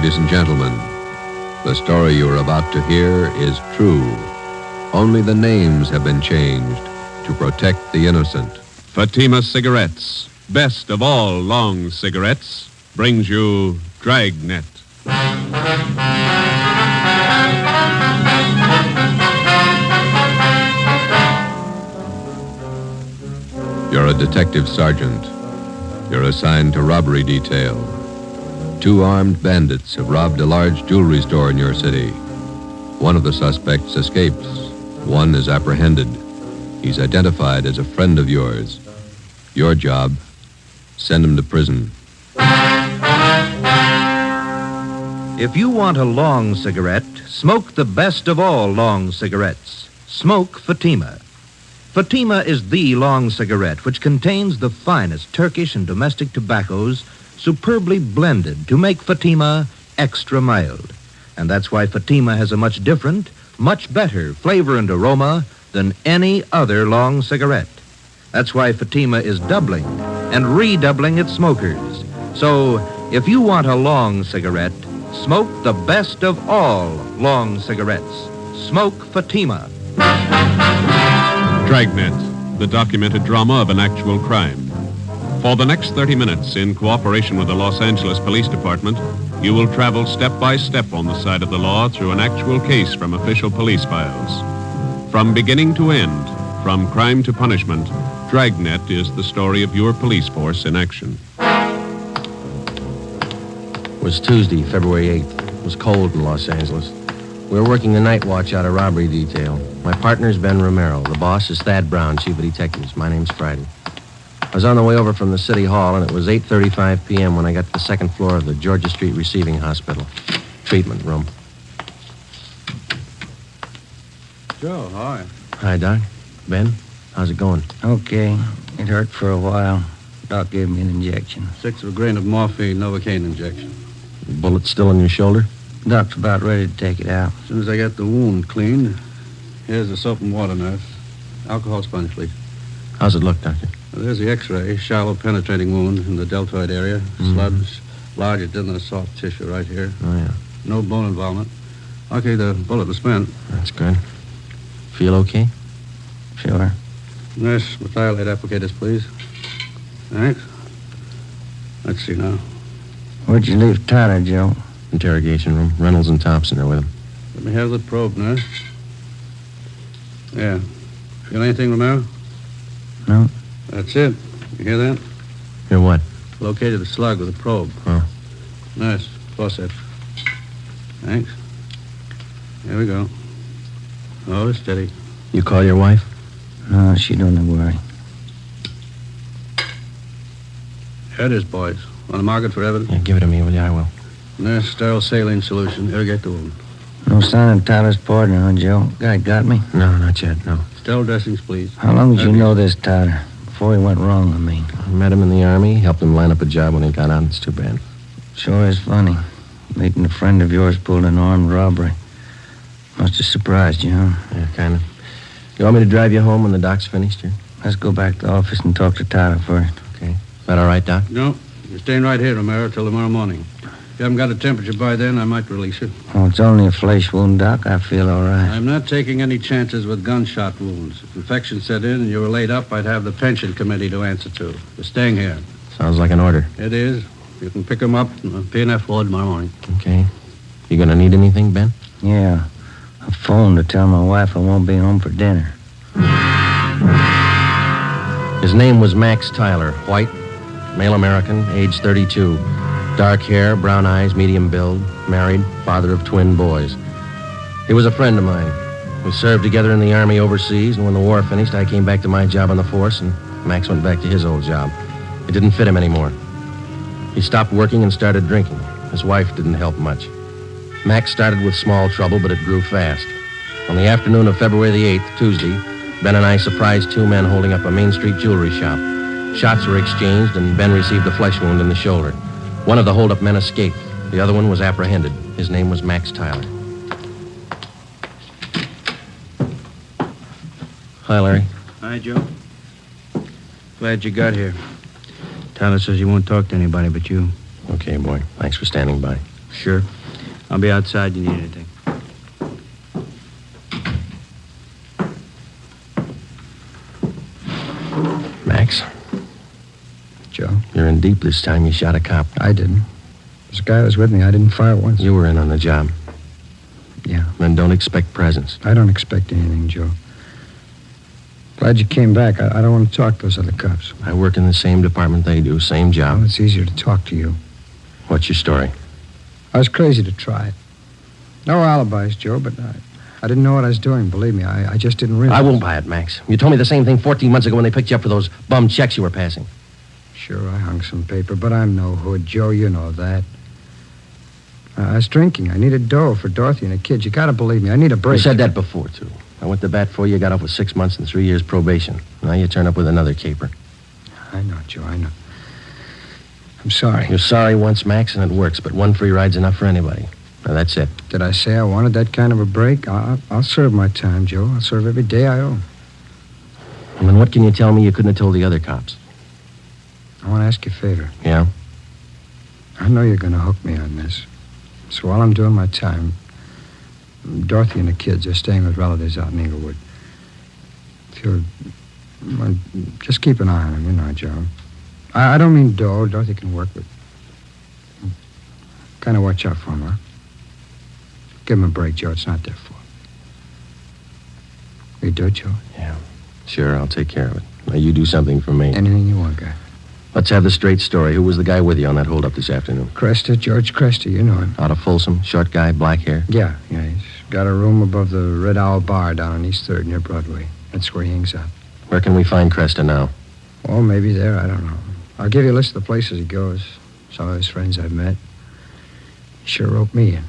Ladies and gentlemen, the story you are about to hear is true. Only the names have been changed to protect the innocent. Fatima Cigarettes, best of all long cigarettes, brings you Dragnet. You're a detective sergeant. You're assigned to robbery detail. 2 armed bandits have robbed a large jewelry store in your city. One of the suspects escapes. One is apprehended. He's identified as a friend of yours. Your job, send him to prison. If you want a long cigarette, smoke the best of all long cigarettes. Smoke Fatima. Fatima is the long cigarette which contains the finest Turkish and domestic tobaccos superbly blended to make Fatima extra mild. And that's why Fatima has a much different, much better flavor and aroma than any other long cigarette. That's why Fatima is doubling and redoubling its smokers. So, if you want a long cigarette, smoke the best of all long cigarettes. Smoke Fatima. Dragnet, the documented drama of an actual crime. For the next 30 minutes, in cooperation with the Los Angeles Police Department, you will travel step by step on the side of the law through an actual case from official police files. From beginning to end, from crime to punishment, Dragnet is the story of your police force in action. It was Tuesday, February 8th. It was cold in Los Angeles. We were working the night watch out of robbery detail. My partner's Ben Romero. The boss is Thad Brown, chief of detectives. My name's Friday. I was on the way over from the city hall, and it was 8:35 p.m. when I got to the second floor of the Georgia Street Receiving Hospital. Treatment room. Joe, hi. Hi, Doc. Ben, how's it going? Okay. It hurt for a while. Doc gave me an injection. 1/6 of a grain of morphine, Novocaine injection. Bullet still in your shoulder? Doc's about ready to take it out. As soon as I get the wound cleaned, here's the soap and water, nurse. Alcohol sponge, please. How's it look, Doctor? Well, there's the x-ray. Shallow penetrating wound in the deltoid area. Sludge, larger than the soft tissue right here. Oh, yeah. No bone involvement. Okay, the bullet was spent. That's good. Feel okay? Sure. Nurse, methylate applicators, please. Thanks. Let's see now. Where'd you leave Tyler, Joe? Interrogation room. Reynolds and Thompson are with him. Let me have the probe, nurse. Yeah. Feel anything, Romero? No. That's it. You hear that? Hear what? Located the slug with a probe. Oh. Nurse, faucet. Thanks. Here we go. Oh, steady. You call your wife? No, she don't worry. Here it is, boys. Want to mark it for evidence? Yeah, give it to me, will you? I will. Nurse, sterile saline solution. Irrigate the wound. No sign of Tyler's partner, huh, Joe? Guy got me? No, not yet, no. Sterile dressings, please. How long did you know this Tyler? Before he went wrong, I mean. I met him in the Army, helped him line up a job when he got out. It's too bad. Sure is funny. Meeting a friend of yours pulled an armed robbery. Must have surprised you, huh? Yeah, kind of. You want me to drive you home when the doc's finished here? Let's go back to the office and talk to Tyler first. Okay. Is that all right, Doc? No. You're staying right here, Romero, till tomorrow morning. If you haven't got a temperature by then, I might release you. Oh, it's only a flesh wound, Doc. I feel all right. I'm not taking any chances with gunshot wounds. If infection set in and you were laid up, I'd have the pension committee to answer to. You're staying here. Sounds like an order. It is. You can pick him up in the P&F ward tomorrow morning. Okay. You gonna need anything, Ben? Yeah. I phoned to tell my wife I won't be home for dinner. His name was Max Tyler, white, male American, age 32. Dark hair, brown eyes, medium build, married, father of twin boys. He was a friend of mine. We served together in the Army overseas, and when the war finished, I came back to my job on the force, and Max went back to his old job. It didn't fit him anymore. He stopped working and started drinking. His wife didn't help much. Max started with small trouble, but it grew fast. On the afternoon of February the 8th, Tuesday, Ben and I surprised 2 men holding up a Main Street jewelry shop. Shots were exchanged, and Ben received a flesh wound in the shoulder. One of the hold-up men escaped. The other one was apprehended. His name was Max Tyler. Hi, Larry. Hi, Joe. Glad you got here. Tyler says you won't talk to anybody but you. Okay, boy. Thanks for standing by. Sure. I'll be outside. You need anything? Max, Joe, you're in deep this time. You shot a cop. I didn't. This guy was with me. I didn't fire once. You were in on the job. Yeah. Then don't expect presents. I don't expect anything, Joe. Glad you came back. I don't want to talk to those other cops. I work in the same department they do, same job. Well, it's easier to talk to you. What's your story? I was crazy to try it. No alibis, Joe, but I didn't know what I was doing, believe me. I just didn't realize. I won't buy it, Max. You told me the same thing 14 months ago when they picked you up for those bum checks you were passing. Sure, I hung some paper, but I'm no hood, Joe. You know that. I was drinking. I needed dough for Dorothy and the kids. You gotta believe me. I need a break. You said that before, too. I went to bat for you, got off with 6 months and 3 years probation. Now you turn up with another caper. I know, Joe, I know. I'm sorry. You're sorry once, Max, and it works, but one free ride's enough for anybody. Now, that's it. Did I say I wanted that kind of a break? I'll serve my time, Joe. I'll serve every day I owe. And then what can you tell me you couldn't have told the other cops? I want to ask you a favor. Yeah? I know you're going to hook me on this. So while I'm doing my time, Dorothy and the kids are staying with relatives out in Inglewood. If you'll... Well, just keep an eye on them, you know, Joe. I don't mean dough. Dorothy can work with... Kind of watch out for them, huh? Give them a break, Joe. It's not their fault. Will you do it, Joe? Yeah. Sure, I'll take care of it. Now, you do something for me. Anything you want, guy. Let's have the straight story. Who was the guy with you on that holdup this afternoon? Cresta, George Cresta. You know him. Out of Folsom, short guy, black hair? Yeah. He's got a room above the Red Owl Bar down on East 3rd near Broadway. That's where he hangs out. Where can we find Cresta now? Oh, maybe there. I don't know. I'll give you a list of the places he goes. Some of his friends I've met. He sure roped me in.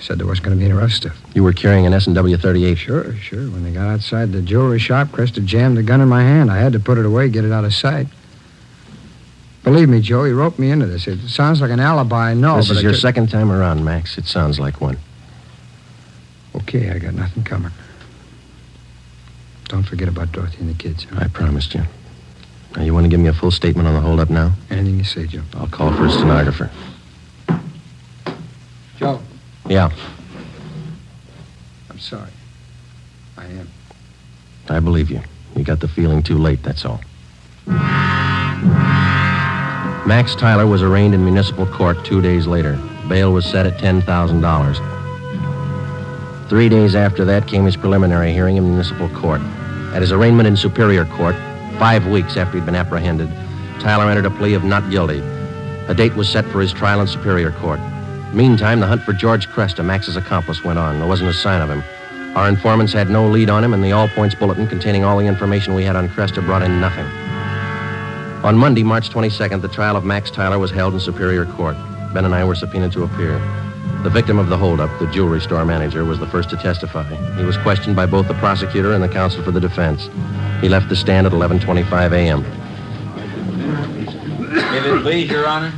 Said there wasn't going to be any rough stuff. You were carrying an S&W 38. Sure. When they got outside the jewelry shop, Cresta jammed the gun in my hand. I had to put it away, get it out of sight. Believe me, Joe, he roped me into this. It sounds like an alibi, I know. This but is your second time around, Max. It sounds like one. Okay, I got nothing coming. Don't forget about Dorothy and the kids. Huh? I promised you. Now, you want to give me a full statement on the holdup now? Anything you say, Joe. I'll call for a stenographer. Joe. Yeah. I'm sorry. I am. I believe you. You got the feeling too late, that's all. Max Tyler was arraigned in municipal court 2 days later. Bail was set at $10,000. 3 days after that came his preliminary hearing in municipal court. At his arraignment in Superior Court, 5 weeks after he'd been apprehended, Tyler entered a plea of not guilty. A date was set for his trial in Superior Court. Meantime, the hunt for George Cresta, Max's accomplice, went on. There wasn't a sign of him. Our informants had no lead on him, and the all-points bulletin containing all the information we had on Cresta brought in nothing. On Monday, March 22nd, the trial of Max Tyler was held in Superior Court. Ben and I were subpoenaed to appear. The victim of the holdup, the jewelry store manager, was the first to testify. He was questioned by both the prosecutor and the counsel for the defense. He left the stand at 11:25 a.m. If it please, Your Honor,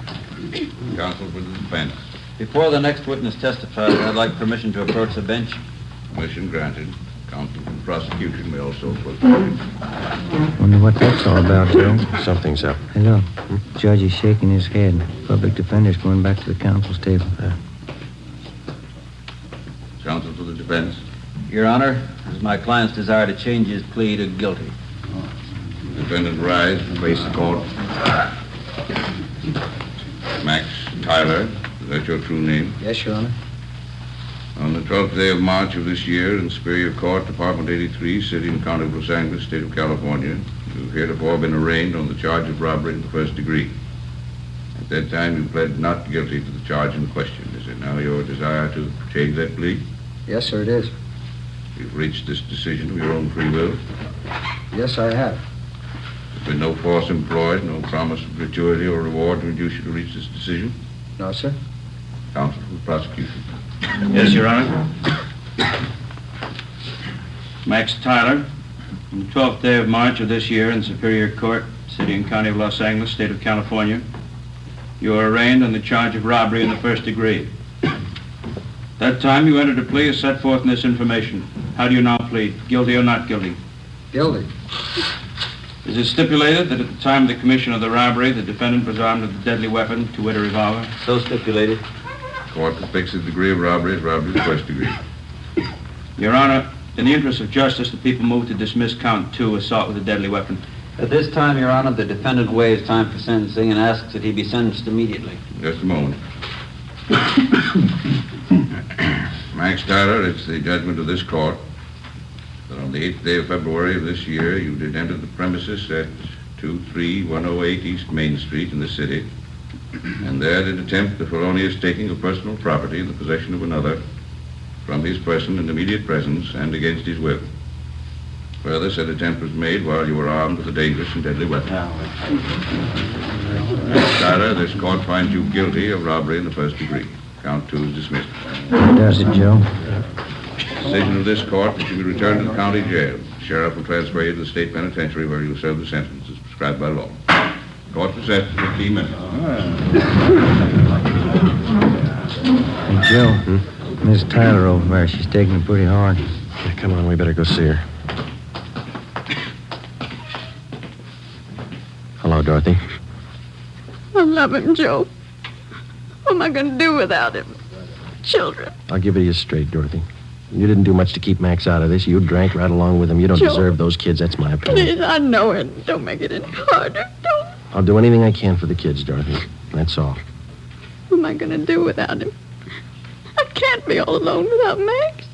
Counsel for the defense. before the next witness testifies, I'd like permission to approach the bench. Permission granted. Counsel for the prosecution may also approach. Wonder what that's all about, Joe. Something's up. Hello. Judge is shaking his head. Public defender's going back to the counsel's table. Counsel for the defense. Your Honor, it is my client's desire to change his plea to guilty. Defendant rise and face the court. Max Tyler, is that your true name? Yes, Your Honor. On the 12th day of March of this year, in Superior Court, Department 83, City and County of Los Angeles, State of California, you've heretofore been arraigned on the charge of robbery in the first degree. At that time, you pled not guilty to the charge in question. Is it now your desire to change that plea? Yes, sir, it is. You've reached this decision of your own free will. Yes, I have. There's been no force employed, no promise of gratuity or reward to induce you to reach this decision. No, sir. Counsel for the prosecution. Yes, Your Honor. Max Tyler, on the 12th day of March of this year in Superior Court, City and County of Los Angeles, State of California, you are arraigned on the charge of robbery in the first degree. That time you entered a plea as set forth in this information. How do you now plead? Guilty or not guilty? Guilty. Is it stipulated that at the time of the commission of the robbery, the defendant was armed with a deadly weapon, to wit, a revolver? So stipulated. court to fix the degree of robbery as robbery of the first degree. Your Honor, in the interest of justice, the people move to dismiss count 2, assault with a deadly weapon. At this time, Your Honor, the defendant waives time for sentencing and asks that he be sentenced immediately. Just a moment. Max Tyler, it's the judgment of this court that on the 8th day of February of this year, you did enter the premises at 23108 East Main Street in the city, and there did attempt the felonious taking of personal property in the possession of another from his person in immediate presence and against his will. Further, said attempt was made while you were armed with a dangerous and deadly weapon. Max Tyler, this court finds you guilty of robbery in the first degree. Count 2 is dismissed. Does it, Joe? Decision of this court that you be returned to the county jail. The sheriff will transfer you to the state penitentiary where you will serve the sentence as prescribed by law. Court recessed for 15 minutes. Hey, Joe. Miss Tyler over there, she's taking it pretty hard. Yeah, come on, we better go see her. Hello, Dorothy. I love him, Joe. What am I going to do without him? Children. I'll give it to you straight, Dorothy. You didn't do much to keep Max out of this. You drank right along with him. You don't Joe, deserve those kids. That's my opinion. Please, I know it. Don't make it any harder. Don't. I'll do anything I can for the kids, Dorothy. That's all. What am I going to do without him? I can't be all alone without Max.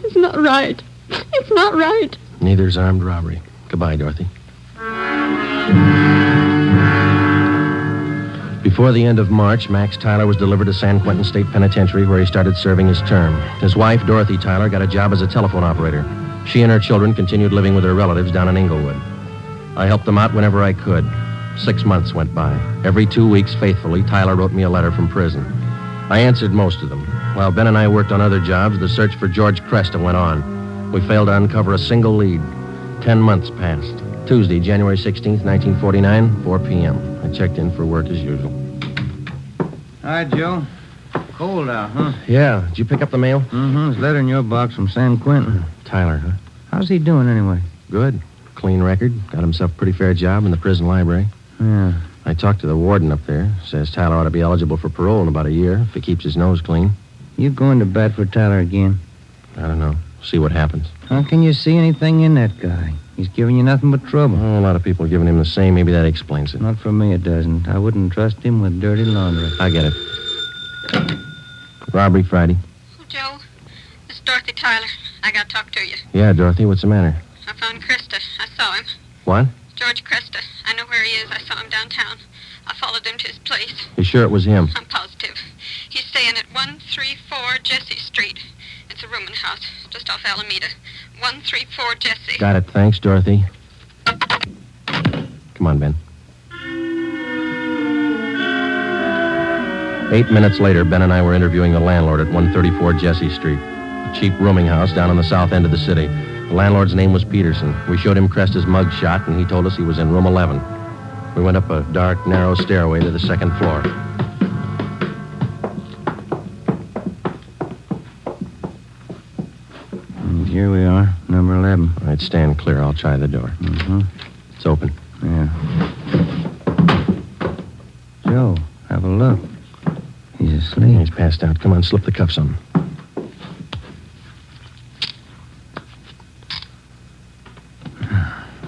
It's not right. It's not right. Neither's armed robbery. Goodbye, Dorothy. Before the end of March, Max Tyler was delivered to San Quentin State Penitentiary, where he started serving his term. His wife, Dorothy Tyler, got a job as a telephone operator. She and her children continued living with their relatives down in Inglewood. I helped them out whenever I could. 6 months went by. Every 2 weeks, faithfully, Tyler wrote me a letter from prison. I answered most of them. While Ben and I worked on other jobs, the search for George Cresta went on. We failed to uncover a single lead. 10 months passed. Tuesday, January 16th, 1949, 4 p.m. I checked in for work as usual. Hi, Joe. Cold out, huh? Yeah. Did you pick up the mail? Mm-hmm. There's a letter in your box from San Quentin. Tyler, huh? How's he doing anyway? Good. Clean record. Got himself a pretty fair job in the prison library. Yeah. I talked to the warden up there. Says Tyler ought to be eligible for parole in about a year if he keeps his nose clean. You going to bat for Tyler again? I don't know. See what happens. How can you see anything in that guy? He's giving you nothing but trouble. Oh, a lot of people are giving him the same. Maybe that explains it. Not for me, it doesn't. I wouldn't trust him with dirty laundry. I get it. Robbery Friday. Oh, Joe, it's Dorothy Tyler. I got to talk to you. Yeah, Dorothy, what's the matter? I found Krista. I saw him. What? George Cresta. I know where he is. I saw him downtown. I followed him to his place. You sure it was him? I'm positive. He's staying at 134 Jesse Street. It's a rooming house just off Alameda. 134 Jesse. Got it. Thanks, Dorothy. Come on, Ben. 8 minutes later, Ben and I were interviewing the landlord at 134 Jesse Street, a cheap rooming house down on the south end of the city. The landlord's name was Peterson. We showed him Cresta's mug shot, and he told us he was in room 11. We went up a dark, narrow stairway to the second floor. And here we are, number 11. All right, stand clear. I'll try the door. Mm-hmm. It's open. Yeah. Joe, have a look. He's asleep. He's passed out. Come on, slip the cuffs on him.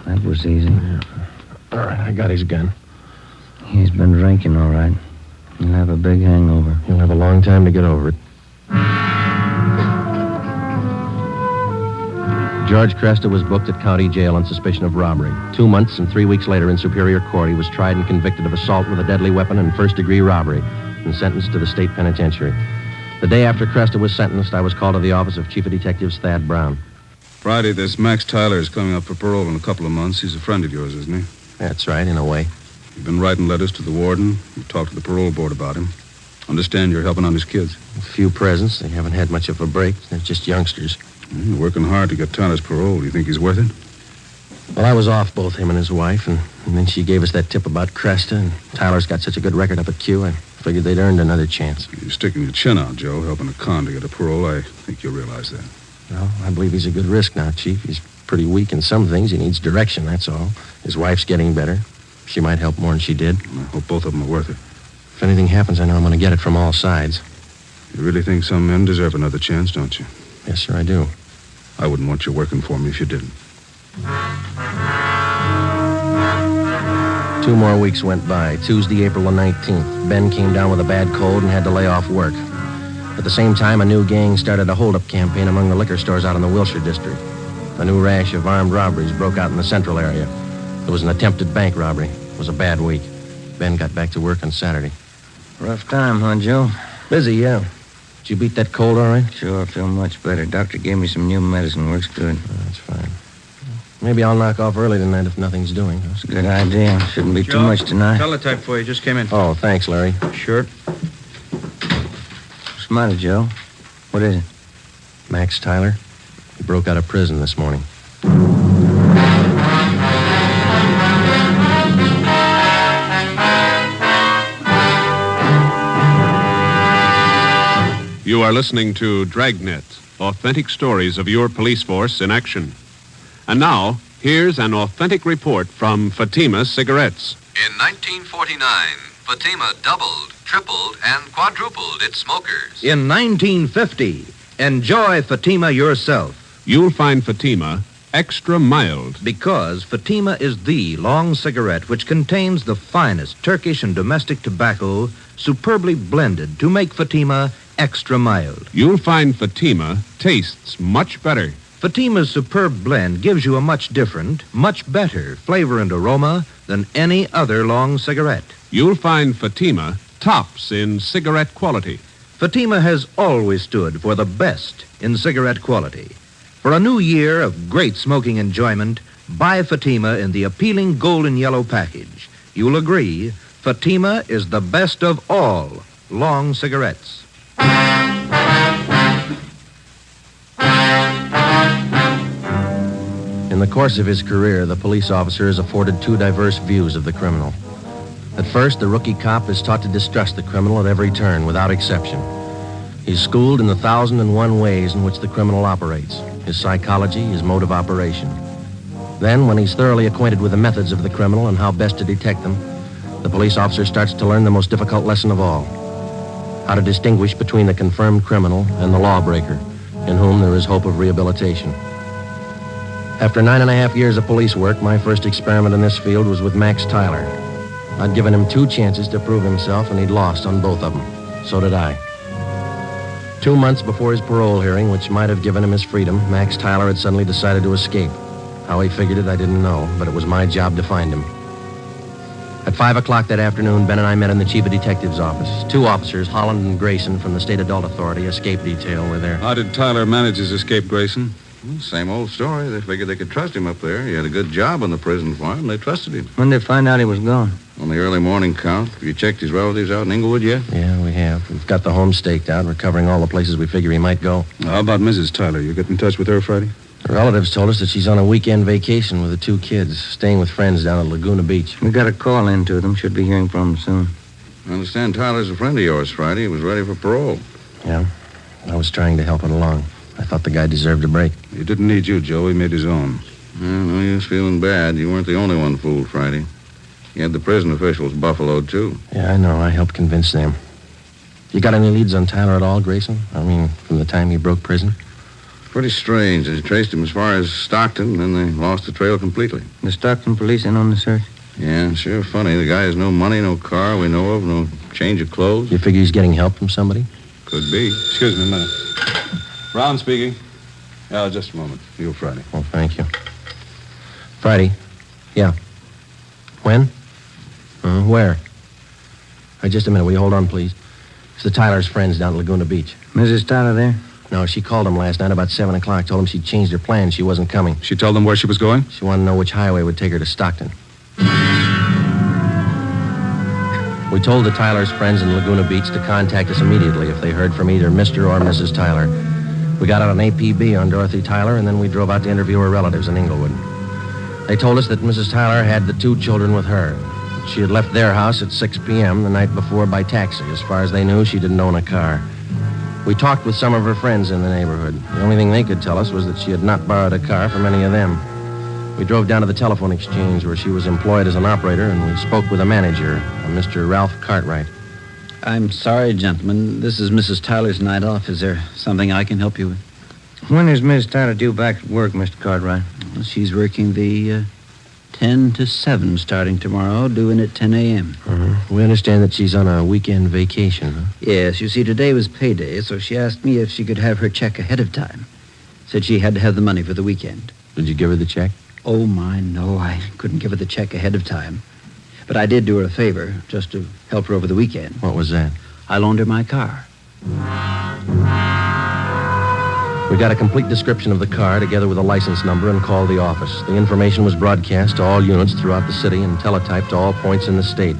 That was easy. Yeah. All right, I got his gun. He's been drinking, all right. He'll have a big hangover. He'll have a long time to get over it. George Cresta was booked at county jail on suspicion of robbery. 2 months and 3 weeks later in Superior Court, he was tried and convicted of assault with a deadly weapon and first-degree robbery and sentenced to the state penitentiary. The day after Cresta was sentenced, I was called to the office of Chief of Detectives Thad Brown. Friday, this Max Tyler is coming up for parole in a couple of months. He's a friend of yours, isn't he? That's right, in a way. You've been writing letters to the warden. You've talked to the parole board about him. Understand you're helping on his kids. A few presents. They haven't had much of a break. They're just youngsters. You're working hard to get Tyler's parole. Do you think he's worth it? Well, I was off both him and his wife, and then she gave us that tip about Cresta, and Tyler's got such a good record up at Q, I figured they'd earned another chance. You're sticking your chin out, Joe, helping a con to get a parole. I think you'll realize that. Well, I believe he's a good risk now, Chief. He's pretty weak in some things. He needs direction, that's all. His wife's getting better. She might help more than she did. I hope both of them are worth it. If anything happens, I know I'm going to get it from all sides. You really think some men deserve another chance, don't you? Yes, sir, I do. I wouldn't want you working for me if you didn't. 2 more weeks went by. Tuesday, April the 19th. Ben came down with a bad cold and had to lay off work. At the same time, a new gang started a hold-up campaign among the liquor stores out in the Wilshire district. A new rash of armed robberies broke out in the central area. There was an attempted bank robbery. It was a bad week. Ben got back to work on Saturday. Rough time, huh, Joe? Busy, yeah. Did you beat that cold all right? Sure, I feel much better. Doctor gave me some new medicine. Works good. That's fine. Maybe I'll knock off early tonight if nothing's doing. That's a good idea. Shouldn't be too much tonight. Teletype for you. Just came in. Oh, thanks, Larry. Sure. What's the matter, Joe? What is it? Max Tyler. He broke out of prison this morning. You are listening to Dragnet, authentic stories of your police force in action. And now, here's an authentic report from Fatima Cigarettes. In 1949, Fatima doubled, tripled, and quadrupled its smokers. In 1950, enjoy Fatima yourself. You'll find Fatima extra mild. Because Fatima is the long cigarette which contains the finest Turkish and domestic tobacco superbly blended to make Fatima extra mild. You'll find Fatima tastes much better. Fatima's superb blend gives you a much different, much better flavor and aroma than any other long cigarette. You'll find Fatima tops in cigarette quality. Fatima has always stood for the best in cigarette quality. For a new year of great smoking enjoyment, buy Fatima in the appealing golden yellow package. You'll agree, Fatima is the best of all long cigarettes. In the course of his career, the police officer is afforded 2 diverse views of the criminal. At first, the rookie cop is taught to distrust the criminal at every turn, without exception. He's schooled in the 1,001 ways in which the criminal operates, his psychology, his mode of operation. Then, when he's thoroughly acquainted with the methods of the criminal and how best to detect them, the police officer starts to learn the most difficult lesson of all: how to distinguish between the confirmed criminal and the lawbreaker, in whom there is hope of rehabilitation. After 9.5 years of police work, my first experiment in this field was with Max Tyler. I'd given him 2 chances to prove himself, and he'd lost on both of them. So did I. 2 months before his parole hearing, which might have given him his freedom, Max Tyler had suddenly decided to escape. How he figured it, I didn't know, but it was my job to find him. At 5 o'clock that afternoon, Ben and I met in the chief of detective's office. 2 officers, Holland and Grayson, from the State Adult Authority Escape Detail, were there. How did Tyler manage his escape, Grayson? Same old story. They figured they could trust him up there. He had a good job on the prison farm. They trusted him. When did they find out he was gone? On the early morning count. Have you checked his relatives out in Inglewood yet? Yeah, we have. We've got the home staked out. We're covering all the places we figure he might go. How about Mrs. Tyler? You get in touch with her Friday? The relatives told us that she's on a weekend vacation with the 2 kids, staying with friends down at Laguna Beach. We got a call in to them. Should be hearing from them soon. I understand Tyler's a friend of yours, Friday. He was ready for parole. Yeah, I was trying to help him along. I thought the guy deserved a break. He didn't need you, Joe. He made his own. No use feeling bad. You weren't the only one fooled, Friday. You had the prison officials buffaloed, too. Yeah, I know. I helped convince them. You got any leads on Tyler at all, Grayson? I mean, from the time he broke prison? Pretty strange. They traced him as far as Stockton, and then they lost the trail completely. The Stockton police in on the search? Yeah, sure funny. The guy has no money, no car we know of, no change of clothes. You figure he's getting help from somebody? Could be. Excuse me a minute. Brown speaking. Yeah, just a moment. You, Friday. Oh, thank you. Friday? Yeah. When? Where? Just a minute. Will you hold on, please? It's the Tyler's friends down at Laguna Beach. Mrs. Tyler there? No, she called him last night about 7 o'clock. Told him she'd changed her plans. She wasn't coming. She told them where she was going? She wanted to know which highway would take her to Stockton. We told the Tyler's friends in Laguna Beach to contact us immediately if they heard from either Mr. or Mrs. Tyler. We got out an APB on Dorothy Tyler, and then we drove out to interview her relatives in Inglewood. They told us that Mrs. Tyler had the 2 children with her. She had left their house at 6 p.m. the night before by taxi. As far as they knew, she didn't own a car. We talked with some of her friends in the neighborhood. The only thing they could tell us was that she had not borrowed a car from any of them. We drove down to the telephone exchange where she was employed as an operator, and we spoke with a manager, a Mr. Ralph Cartwright. I'm sorry, gentlemen. This is Mrs. Tyler's night off. Is there something I can help you with? When is Miss Tyler due back at work, Mr. Cartwright? Well, she's working the 10 to 7 starting tomorrow, doing at 10 a.m. We understand that she's on a weekend vacation, huh? Yes, you see, today was payday, so she asked me if she could have her check ahead of time. Said she had to have the money for the weekend. Did you give her the check? Oh, my, no. I couldn't give her the check ahead of time. But I did do her a favor, just to help her over the weekend. What was that? I loaned her my car. We got a complete description of the car together with a license number and called the office. The information was broadcast to all units throughout the city and teletyped to all points in the state.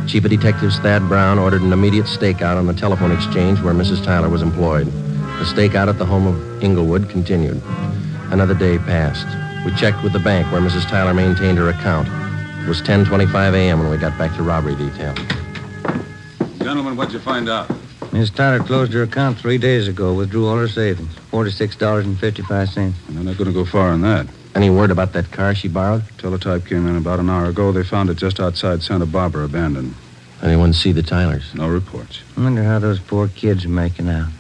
Chief of Detectives Thad Brown ordered an immediate stakeout on the telephone exchange where Mrs. Tyler was employed. The stakeout at the home of Inglewood continued. Another day passed. We checked with the bank where Mrs. Tyler maintained her account. It was 10:25 a.m. when we got back to robbery detail. Gentlemen, what'd you find out? Miss Tyler closed her account 3 days ago, withdrew all her savings, $46.55. And they're not going to go far on that. Any word about that car she borrowed? Teletype came in about an hour ago. They found it just outside Santa Barbara, abandoned. Anyone see the Tylers? No reports. I wonder how those poor kids are making out.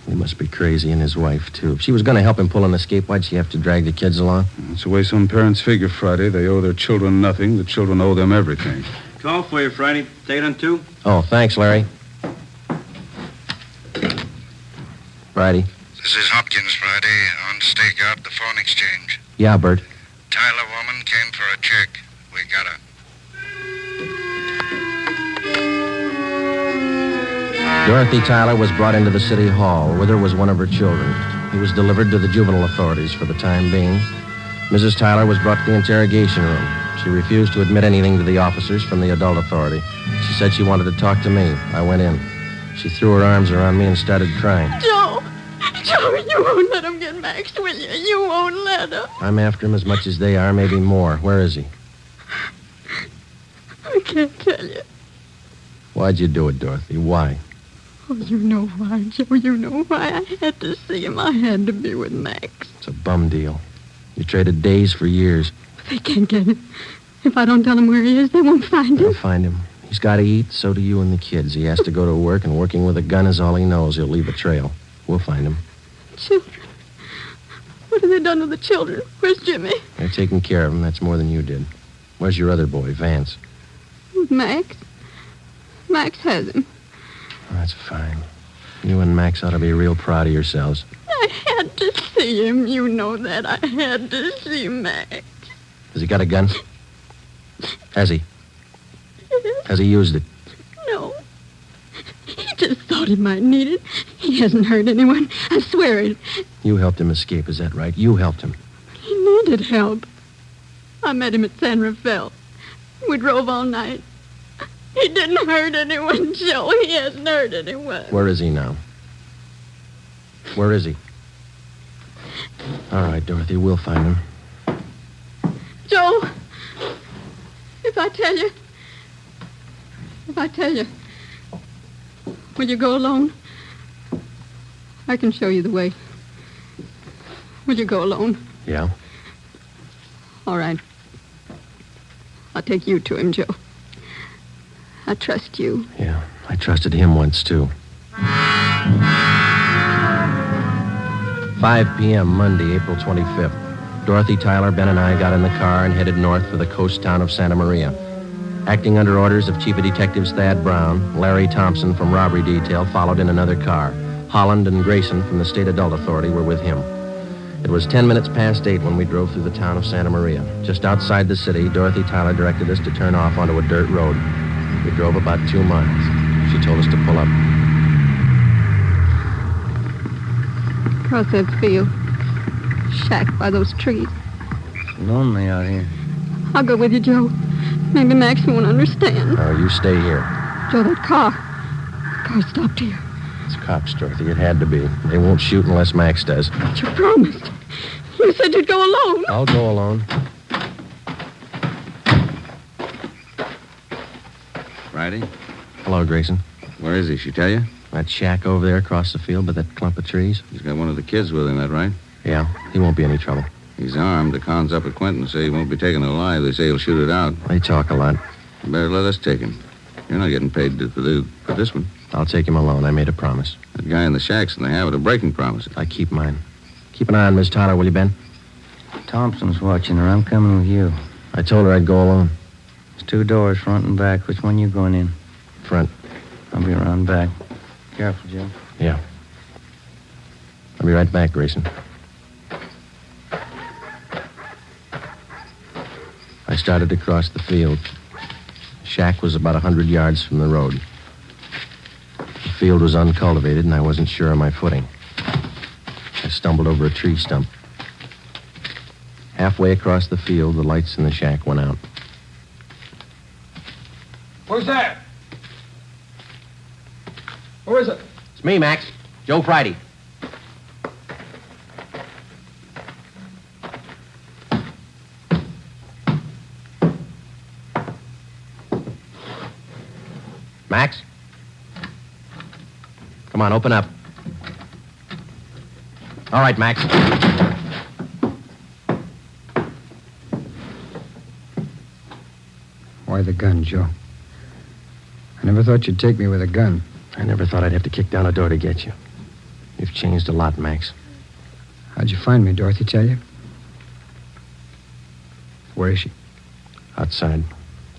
He must be crazy, and his wife, too. If she was going to help him pull an escape, why'd she have to drag the kids along? That's the way some parents figure, Friday. They owe their children nothing. The children owe them everything. Call for you, Friday. Take it on 2. Oh, thanks, Larry. Friday. This is Hopkins, Friday, on stakeout, the phone exchange. Yeah, Bert. Tyler woman came for a check. We got her. Dorothy Tyler was brought into the city hall. With her was one of her children. He was delivered to the juvenile authorities for the time being. Mrs. Tyler was brought to the interrogation room. She refused to admit anything to the officers from the adult authority. She said she wanted to talk to me. I went in. She threw her arms around me and started crying. Joe, you won't let him get Max, will you? You won't let him. I'm after him as much as they are, maybe more. Where is he? I can't tell you. Why'd you do it, Dorothy? Why? Oh, you know why, Joe. You know why. I had to see him. I had to be with Max. It's a bum deal. You traded days for years. But they can't get him. If I don't tell them where he is, they won't find him. They'll find him. He's got to eat, so do you and the kids. He has to go to work, and working with a gun is all he knows. He'll leave a trail. We'll find him. Children. What have they done with the children? Where's Jimmy? They're taking care of him. That's more than you did. Where's your other boy, Vance? Max. Max has him. Oh, that's fine. You and Max ought to be real proud of yourselves. I had to see him. You know that. I had to see Max. Has he got a gun? Has he? Has he used it? No. He just thought he might need it. He hasn't hurt anyone. I swear it. You helped him escape, is that right? You helped him. He needed help. I met him at San Rafael. We drove all night. He didn't hurt anyone, Joe. He hasn't hurt anyone. Where is he now? Where is he? All right, Dorothy, we'll find him. Joe, if I tell you, will you go alone? I can show you the way. Will you go alone? Yeah. All right. I'll take you to him, Joe. I trust you. Yeah, I trusted him once, too. 5 p.m., Monday, April 25th. Dorothy, Tyler, Ben, and I got in the car and headed north for the coast town of Santa Maria. Acting under orders of Chief of Detectives Thad Brown, Larry Thompson from Robbery Detail followed in another car. Holland and Grayson from the State Adult Authority were with him. It was 10 minutes past 8 when we drove through the town of Santa Maria. Just outside the city, Dorothy Tyler directed us to turn off onto a dirt road. We drove about 2 miles. She told us to pull up. Across that field. Shack by those trees. Lonely out here. I'll go with you, Joe. Maybe Max won't understand. Oh, you stay here. Joe, that car stopped here. It's cops, Dorothy. It had to be. They won't shoot unless Max does. But you promised. You said you'd go alone. I'll go alone. Friday? Hello, Grayson. Where is he? She tell you? That shack over there across the field by that clump of trees. He's got one of the kids with him, that right? Yeah, he won't be any trouble. He's armed. The cons up at Quentin say he won't be taken alive. They say he'll shoot it out. They talk a lot. You better let us take him. You're not getting paid for this one. I'll take him alone. I made a promise. That guy in the shack's in the habit of breaking promises. I keep mine. Keep an eye on Miss Tyler, will you, Ben? Thompson's watching her. I'm coming with you. I told her I'd go alone. There's 2 doors, front and back. Which one you going in? Front. I'll be around back. Careful, Joe. Yeah. I'll be right back, Grayson. I started to cross the field. The shack was about 100 yards from the road. The field was uncultivated, and I wasn't sure of my footing. I stumbled over a tree stump. Halfway across the field, the lights in the shack went out. Who's that? Who is it? It's me, Max. Joe Friday. Max? Come on, open up. All right, Max. Why the gun, Joe? I never thought you'd take me with a gun. I never thought I'd have to kick down a door to get you. You've changed a lot, Max. How'd you find me, Dorothy tell you? Where is she? Outside.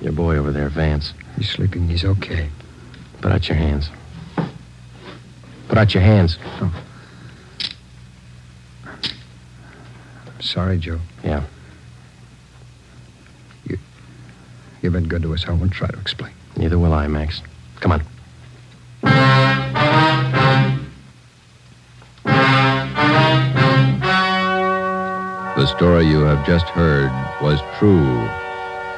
Your boy over there, Vance. He's sleeping. He's okay. Put out your hands. Put out your hands. Oh. I'm sorry, Joe. Yeah. You've been good to us. I won't try to explain. Neither will I, Max. Come on. The story you have just heard was true.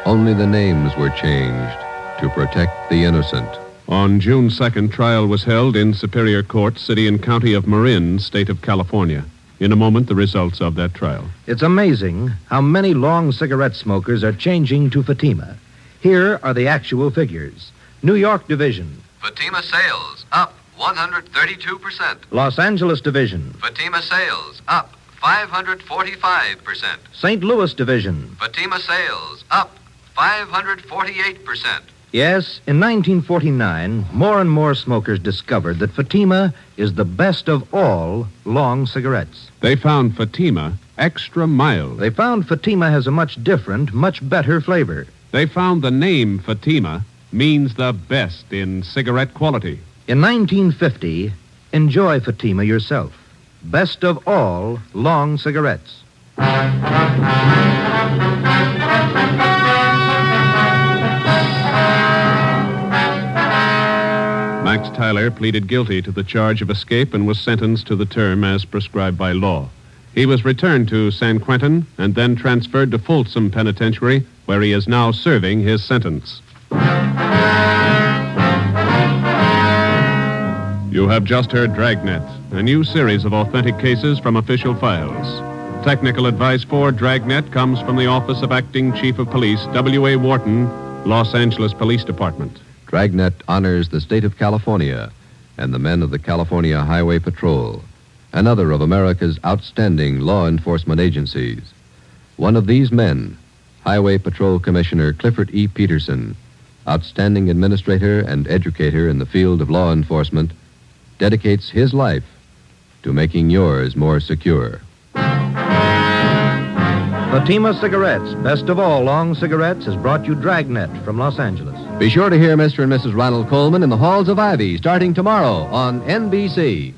Only the names were changed to protect the innocent. On June 2nd, trial was held in Superior Court, City and County of Marin, State of California. In a moment, the results of that trial. It's amazing how many long cigarette smokers are changing to Fatima. Here are the actual figures. New York Division. Fatima sales up 132%. Los Angeles Division. Fatima sales up 545%. St. Louis Division. Fatima sales up 548%. Yes, in 1949, more and more smokers discovered that Fatima is the best of all long cigarettes. They found Fatima extra mild. They found Fatima has a much different, much better flavor. They found the name Fatima means the best in cigarette quality. In 1950, enjoy Fatima yourself. Best of all long cigarettes. Max Tyler pleaded guilty to the charge of escape and was sentenced to the term as prescribed by law. He was returned to San Quentin and then transferred to Folsom Penitentiary, where he is now serving his sentence. You have just heard Dragnet, a new series of authentic cases from official files. Technical advice for Dragnet comes from the Office of Acting Chief of Police, W.A. Wharton, Los Angeles Police Department. Dragnet honors the state of California and the men of the California Highway Patrol, another of America's outstanding law enforcement agencies. One of these men, Highway Patrol Commissioner Clifford E. Peterson, outstanding administrator and educator in the field of law enforcement, dedicates his life to making yours more secure. Fatima Cigarettes, best of all long cigarettes, has brought you Dragnet from Los Angeles. Be sure to hear Mr. and Mrs. Ronald Coleman in the Halls of Ivy starting tomorrow on NBC.